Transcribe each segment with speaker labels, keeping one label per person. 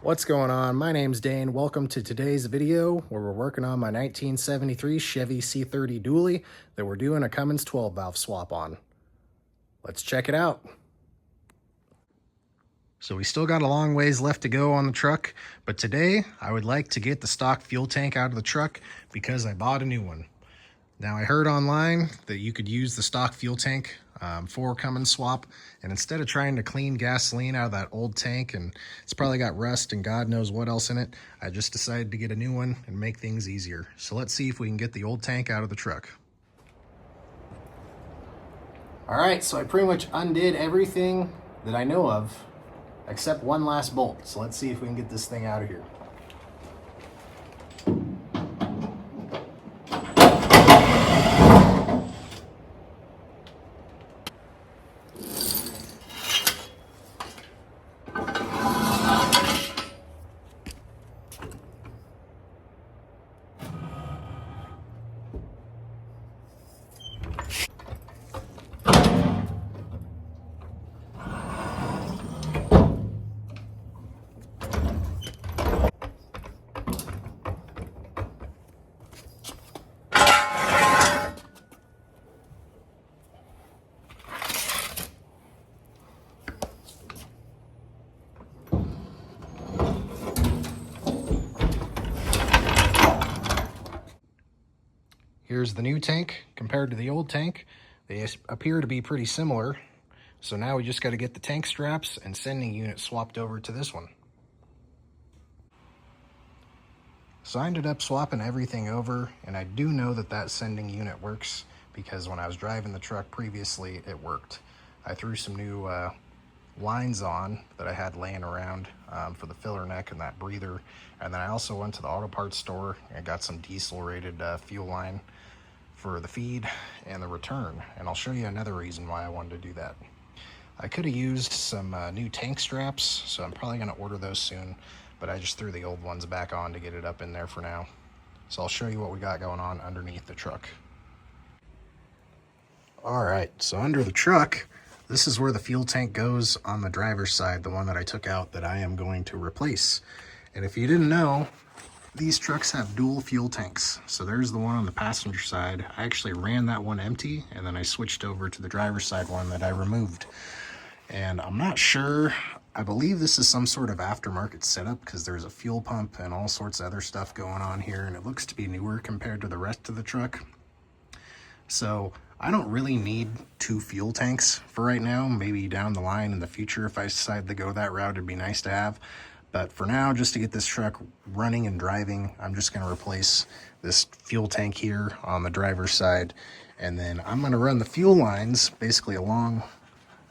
Speaker 1: What's going on? My name's Dane. Welcome to today's video where we're working on my 1973 Chevy C30 Dually that we're doing a Cummins 12 valve swap on. Let's check it out. So we still got a long ways left to go on the truck, but today I would like to get the stock fuel tank out of the truck because I bought a new one. Now I heard online that you could use the stock fuel tank for Cummins swap, and instead of trying to clean gasoline out of that old tank, and it's probably got rust and God knows what else in it, I just decided to get a new one and make things easier. So let's see if we can get the old tank out of the truck. All right, so I pretty much undid everything that I know of except one last bolt. So let's see if we can get this thing out of here. Here's the new tank compared to the old tank. They appear to be pretty similar. So now we just got to get the tank straps and sending unit swapped over to this one. So I ended up swapping everything over, and I do know that that sending unit works because when I was driving the truck previously, it worked. I threw some new lines on that I had laying around for the filler neck and that breather. And then I also went to the auto parts store and got some diesel rated fuel line for the feed and the return. And I'll show you another reason why I wanted to do that. I could have used some new tank straps, so I'm probably going to order those soon, but I just threw the old ones back on to get it up in there for now. So I'll show you what we got going on underneath the truck. All right, so under the truck, this is where the fuel tank goes on the driver's side, the one that I took out that I am going to replace. And if you didn't know, these trucks have dual fuel tanks. So there's the one on the passenger side. I actually ran that one empty, and then I switched over to the driver's side one that I removed. And I'm not sure, I believe this is some sort of aftermarket setup because there's a fuel pump and all sorts of other stuff going on here, and it looks to be newer compared to the rest of the truck. So I don't really need two fuel tanks for right now. Maybe down the line in the future, if I decide to go that route, it'd be nice to have. But for now, just to get this truck running and driving, I'm just going to replace this fuel tank here on the driver's side. And then I'm going to run the fuel lines basically along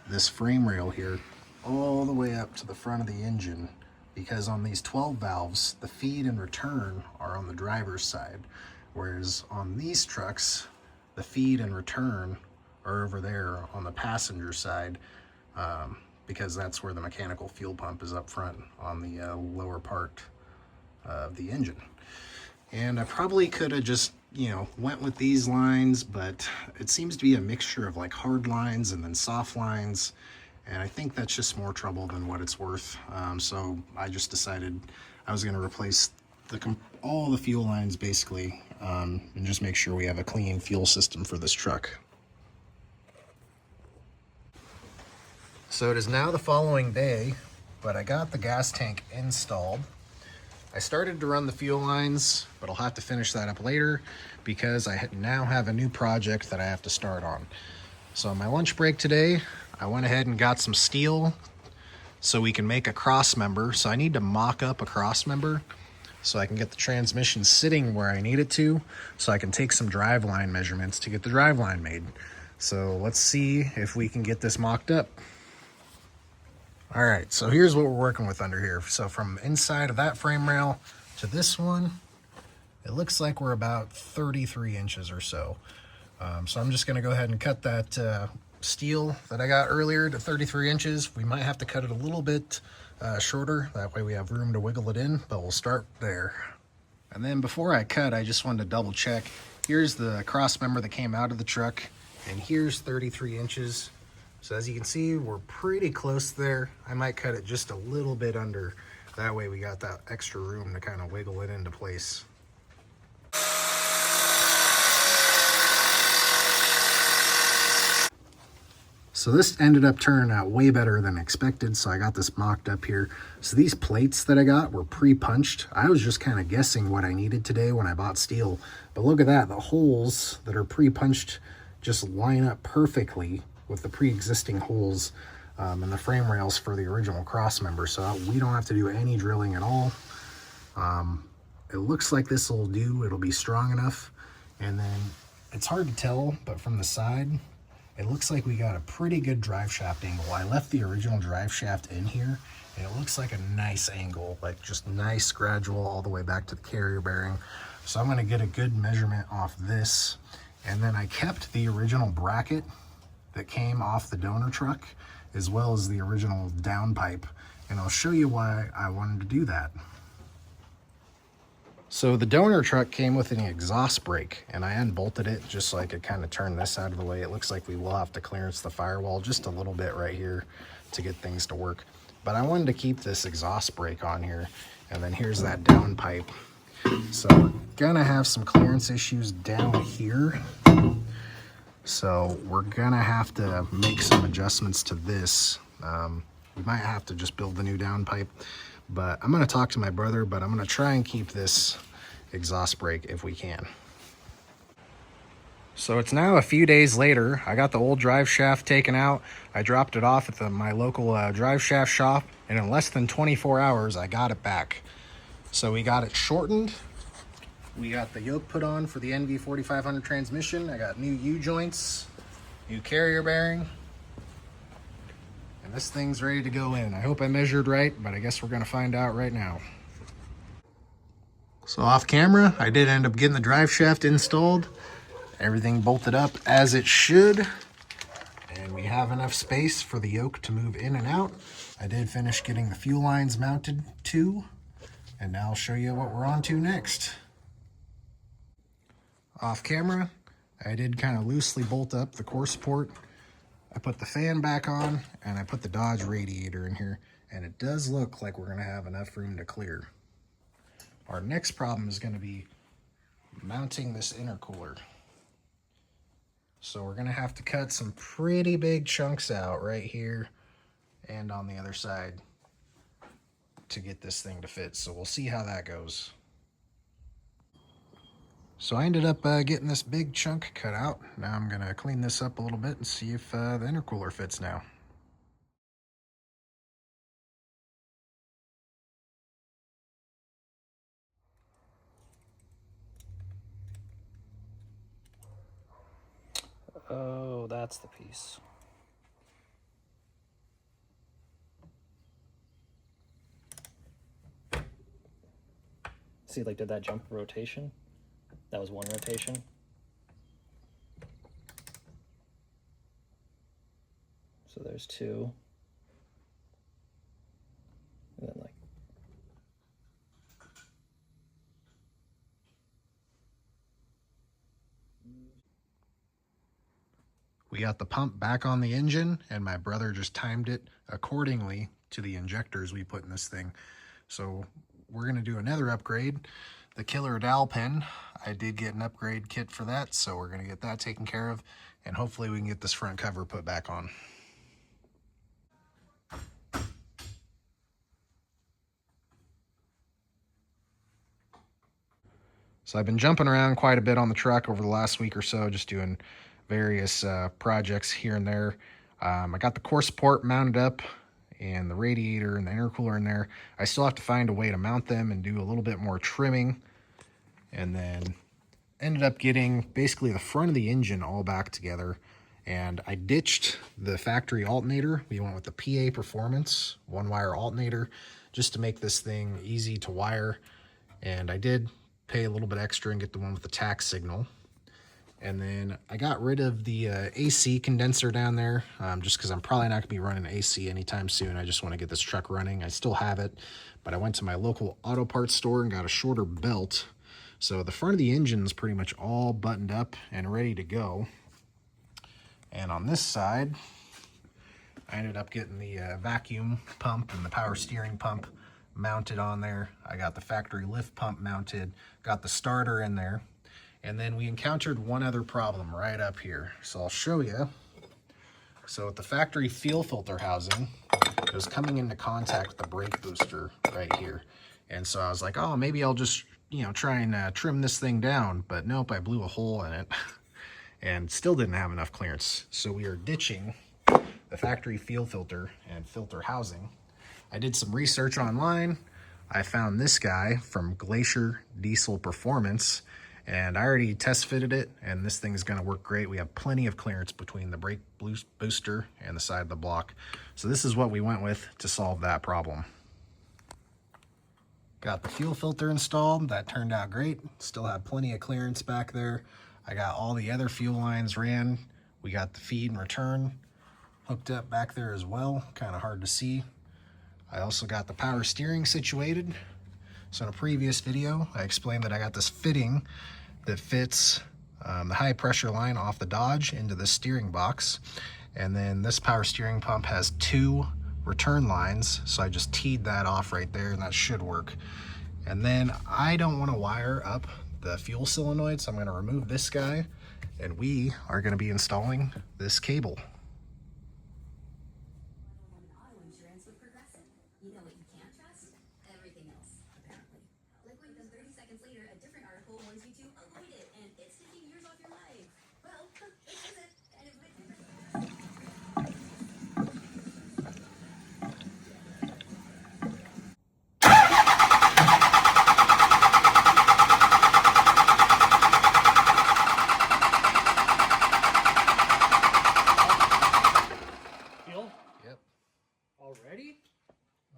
Speaker 1: this frame rail here all the way up to the front of the engine, because on these 12 valves, the feed and return are on the driver's side. Whereas on these trucks, the feed and return are over there on the passenger side, because that's where the mechanical fuel pump is up front on the lower part of the engine. And I probably could have just, went with these lines, but it seems to be a mixture of like hard lines and then soft lines. And I think that's just more trouble than what it's worth. So I just decided I was going to replace all the fuel lines basically, and just make sure we have a clean fuel system for this truck. So it is now the following day, but I got the gas tank installed. I started to run the fuel lines, but I'll have to finish that up later because I now have a new project that I have to start on. So on my lunch break today, I went ahead and got some steel so we can make a cross member. So I need to mock up a cross member so I can get the transmission sitting where I need it to, so I can take some driveline measurements to get the driveline made. So let's see if we can get this mocked up. All right, so here's what we're working with under here. So from inside of that frame rail to this one, it looks like we're about 33 inches or so. So I'm just gonna go ahead and cut that steel that I got earlier to 33 inches. We might have to cut it a little bit shorter. That way we have room to wiggle it in, but we'll start there. And then before I cut, I just wanted to double check. Here's the cross member that came out of the truck, and here's 33 inches. So as you can see, we're pretty close there. I might cut it just a little bit under That way we got that extra room to kind of wiggle it into place. So this ended up turning out way better than expected, so I got this mocked up here. So these plates that I got were pre-punched. I was just kind of guessing what I needed today when I bought steel. But look at that, the holes that are pre-punched just line up perfectly with the pre-existing holes in the frame rails for the original cross member. So we don't have to do any drilling at all. It looks like this will do, it'll be strong enough. And then it's hard to tell, but from the side, it looks like we got a pretty good drive shaft angle. I left the original drive shaft in here, and it looks like a nice angle, like just nice gradual all the way back to the carrier bearing. So I'm gonna get a good measurement off this. And then I kept the original bracket that came off the donor truck, as well as the original downpipe. And I'll show you why I wanted to do that. So the donor truck came with an exhaust brake, and I unbolted it just so I could kind of turn this out of the way. It looks like we will have to clearance the firewall just a little bit right here to get things to work. But I wanted to keep this exhaust brake on here, and then here's that downpipe. So we're gonna have some clearance issues down here. So we're gonna have to make some adjustments to this. We might have to just build the new downpipe. But I'm gonna talk to my brother, but I'm gonna try and keep this exhaust brake if we can. So it's now a few days later. I got the old drive shaft taken out. I dropped it off at my local drive shaft shop, and in less than 24 hours, I got it back. So we got it shortened. We got the yoke put on for the NV4500 transmission. I got new U-joints, new carrier bearing. And this thing's ready to go in. I hope I measured right, but I guess we're gonna find out right now. So off camera, I did end up getting the drive shaft installed. Everything bolted up as it should. And we have enough space for the yoke to move in and out. I did finish getting the fuel lines mounted too. And now I'll show you what we're on to next. Off camera, I did kind of loosely bolt up the core support. I put the fan back on, and I put the Dodge radiator in here, and it does look like we're gonna have enough room to clear. Our next problem is gonna be mounting this intercooler. So we're gonna have to cut some pretty big chunks out right here and on the other side to get this thing to fit. So we'll see how that goes. So I ended up getting this big chunk cut out. Now I'm gonna clean this up a little bit and see if the intercooler fits now.
Speaker 2: Oh, that's the piece. See, like, did that jump rotation? That was one rotation. So there's two. And then like,
Speaker 1: we got the pump back on the engine, and my brother just timed it accordingly to the injectors we put in this thing. So we're gonna do another upgrade. The killer dowel pin, I did get an upgrade kit for that, so we're gonna get that taken care of, and hopefully we can get this front cover put back on. So I've been jumping around quite a bit on the truck over the last week or so, just doing various projects here and there. I got the core support mounted up and the radiator and the intercooler in there. I still have to find a way to mount them and do a little bit more trimming. And then ended up getting basically the front of the engine all back together. And I ditched the factory alternator. We went with the PA Performance one-wire alternator just to make this thing easy to wire. And I did pay a little bit extra and get the one with the tax signal. And then I got rid of the AC condenser down there just because I'm probably not going to be running AC anytime soon. I just want to get this truck running. I still have it, but I went to my local auto parts store and got a shorter belt. So the front of the engine is pretty much all buttoned up and ready to go. And on this side, I ended up getting the vacuum pump and the power steering pump mounted on there. I got the factory lift pump mounted, got the starter in there. And then we encountered one other problem right up here. So I'll show you. So with the factory fuel filter housing, it was coming into contact with the brake booster right here. And so I was like, oh, maybe I'll just, you know, try and trim this thing down. But nope, I blew a hole in it and still didn't have enough clearance. So we are ditching the factory fuel filter and filter housing. I did some research online. I found this guy from Glacier Diesel Performance, and I already test fitted it, and this thing is going to work great. We have plenty of clearance between the brake booster and the side of the block. So this is what we went with to solve that problem. Got the fuel filter installed. That turned out great. Still have plenty of clearance back there. I got all the other fuel lines ran. We got the feed and return hooked up back there as well. Kind of hard to see. I also got the power steering situated. So in a previous video, I explained that I got this fitting that fits the high pressure line off the Dodge into the steering box. And then this power steering pump has 2 return lines. So I just teed that off right there, and that should work. And then I don't want to wire up the fuel solenoid, so I'm going to remove this guy, and we are going to be installing this cable.
Speaker 2: Already?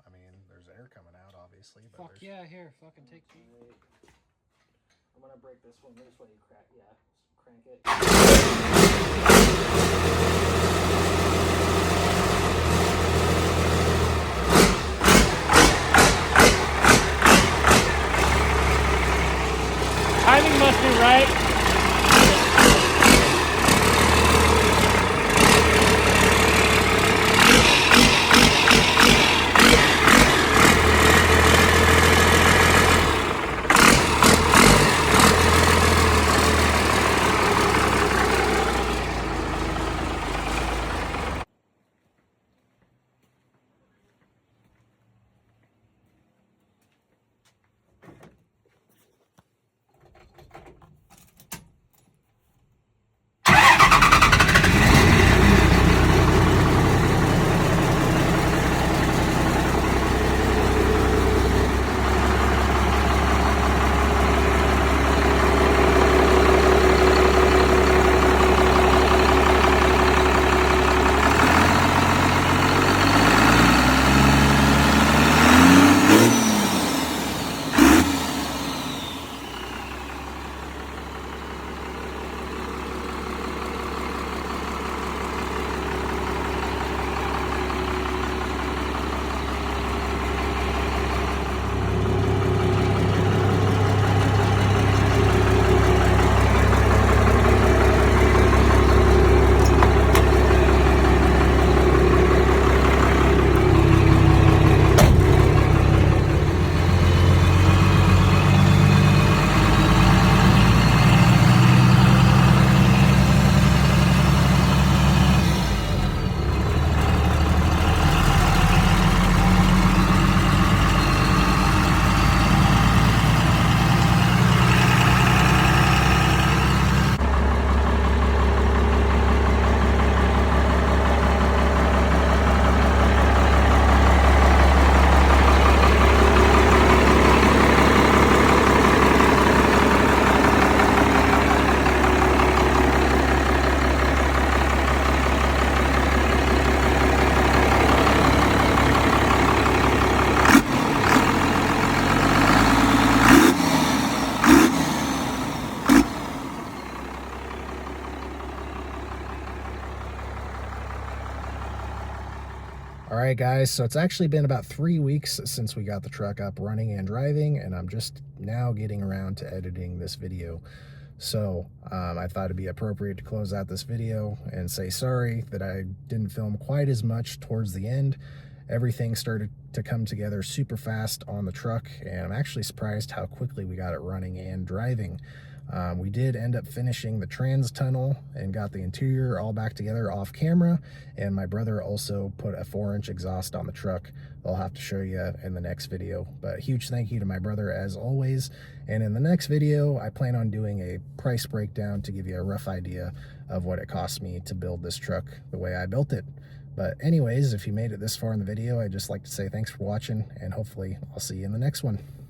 Speaker 1: I mean, there's air coming out, obviously. But
Speaker 2: Fuck yeah, here, fucking take me. I'm gonna break this one. This way you crack, yeah. Crank it. Timing must be right.
Speaker 1: All right, guys, so it's actually been about 3 weeks since we got the truck up running and driving, and I'm just now getting around to editing this video. So I thought it'd be appropriate to close out this video and say sorry that I didn't film quite as much towards the end. everything started to come together super fast on the truck, and I'm actually surprised how quickly we got it running and driving. We did end up finishing the trans tunnel and got the interior all back together off camera, and my brother also put a 4-inch exhaust on the truck. I'll have to show you in the next video, but huge thank you to my brother as always. And in the next video, I plan on doing a price breakdown to give you a rough idea of what it cost me to build this truck the way I built it. But anyways, if you made it this far in the video, I'd just like to say thanks for watching, and hopefully I'll see you in the next one.